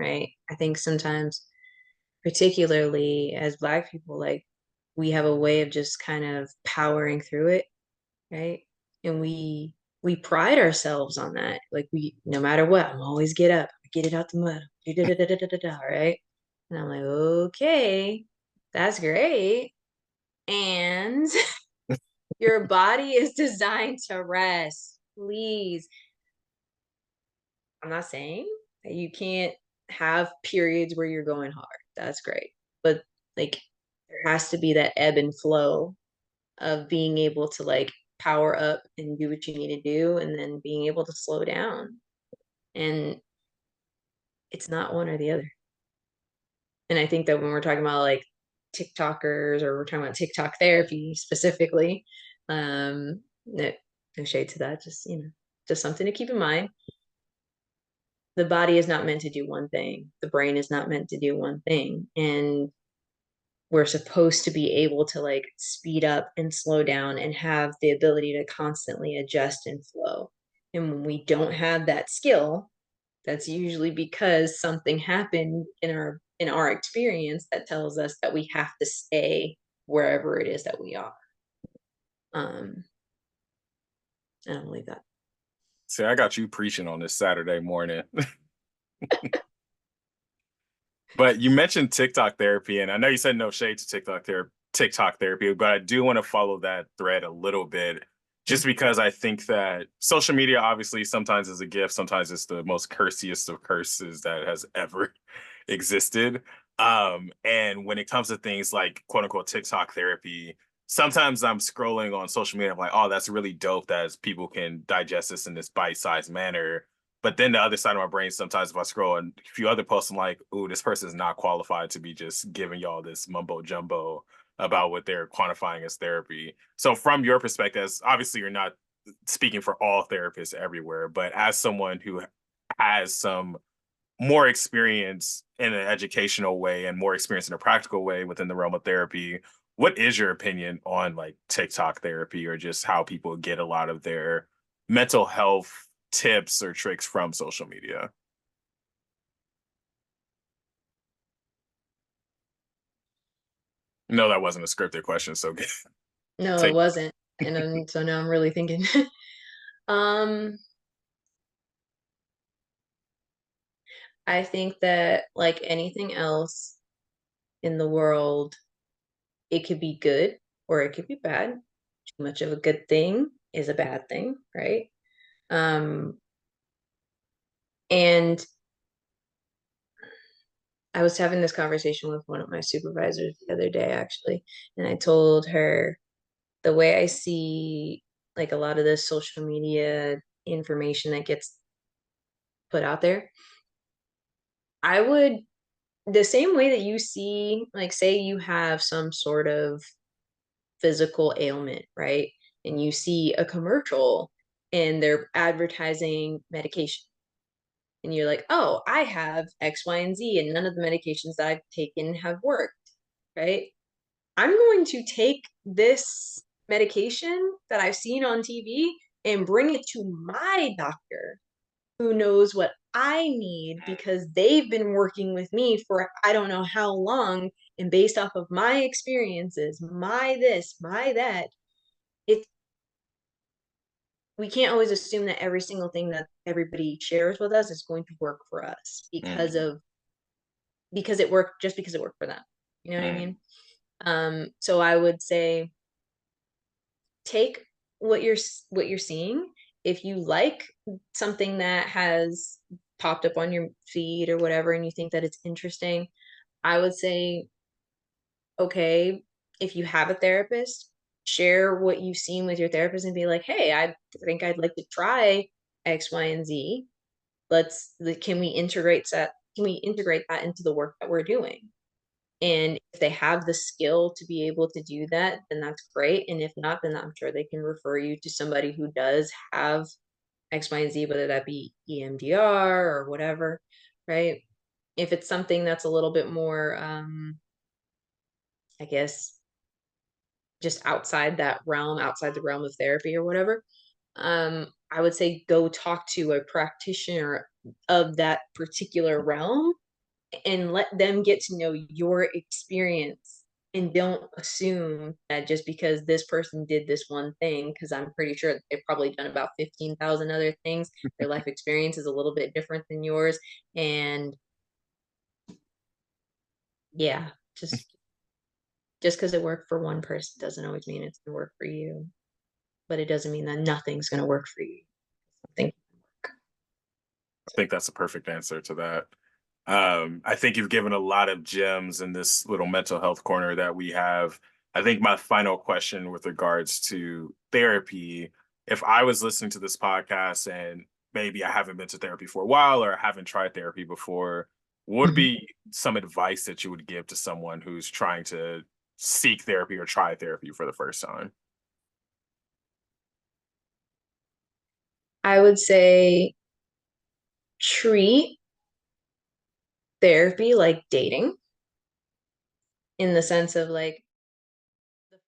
right? I think sometimes, particularly as Black people, like we have a way of just kind of powering through it, right? And we pride ourselves on that. Like we, no matter what, I'm always get up, get it out the mud, right? And I'm like, okay, that's great. And your body is designed to rest. Please. I'm not saying that you can't have periods where you're going hard. That's great. But like there has to be that ebb and flow of being able to like power up and do what you need to do and then being able to slow down. And it's not one or the other. And I think that when we're talking about like TikTokers or we're talking about TikTok therapy specifically, no, no shade to that, just just something to keep in mind. The body is not meant to do one thing. The brain is not meant to do one thing. And we're supposed to be able to like speed up and slow down and have the ability to constantly adjust and flow. And when we don't have that skill, that's usually because something happened in our experience that tells us that we have to stay wherever it is that we are. Um, I don't believe that. See, I got you preaching on this Saturday morning. But you mentioned TikTok therapy, and I know you said no shade to TikTok therapy, but I do want to follow that thread a little bit, just because I think that social media obviously sometimes is a gift, sometimes it's the most cursiest of curses that has ever existed. And when it comes to things like quote unquote TikTok therapy, sometimes I'm scrolling on social media, I'm like, oh, that's really dope that people can digest this in this bite-sized manner. But then the other side of my brain, sometimes if I scroll and a few other posts, I'm like, ooh, this person is not qualified to be just giving y'all this mumbo jumbo about what they're quantifying as therapy. So from your perspective, obviously you're not speaking for all therapists everywhere, but as someone who has some more experience in an educational way and more experience in a practical way within the realm of therapy, what is your opinion on like TikTok therapy or just how people get a lot of their mental health tips or tricks from social media? No, that wasn't a scripted question, so No, it take. wasn't. And so now I'm really thinking. um, I think that like anything else in the world, it could be good or it could be bad. Too much of a good thing is a bad thing, right? Um, and I was having this conversation with one of my supervisors the other day, actually, and I told her the way I see like a lot of this social media information that gets put out there, I would the same way that you see, like, say you have some sort of physical ailment, right? And you see a commercial and they're advertising medication. And you're like, oh, I have X, Y, and Z, and none of the medications that I've taken have worked, right? I'm going to take this medication that I've seen on TV and bring it to my doctor who knows what I need because they've been working with me for I don't know how long. And based off of my experiences, my this, my that, it we can't always assume that every single thing that everybody shares with us is going to work for us Mm, because it worked just because it worked for them. You know what I mm. mean? So I would say take what you're seeing. If you like something that has popped up on your feed or whatever, and you think that it's interesting, I would say, okay, if you have a therapist, share what you've seen with your therapist and be like, hey, I think I'd like to try X, Y, and Z. Can we integrate that? Can we integrate that into the work that we're doing? And if they have the skill to be able to do that, then that's great. And if not, then I'm sure they can refer you to somebody who does have X, Y, and Z, whether that be EMDR or whatever, right? If it's something that's a little bit more, I guess, just outside the realm of therapy or whatever, I would say go talk to a practitioner of that particular realm and let them get to know your experience, and don't assume that just because this person did this one thing, because I'm pretty sure they've probably done about 15,000 other things, their life experience is a little bit different than yours. And yeah, just because it worked for one person doesn't always mean it's going to work for you, but it doesn't mean that nothing's going to work for you. Something. I think that's a perfect answer to that. I think you've given a lot of gems in this little mental health corner that we have. I think my final question with regards to therapy, if I was listening to this podcast and maybe I haven't been to therapy for a while or I haven't tried therapy before, what would Mhm. be some advice that you would give to someone who's trying to seek therapy or try therapy for the first time? I would say treat therapy like dating, in the sense of like,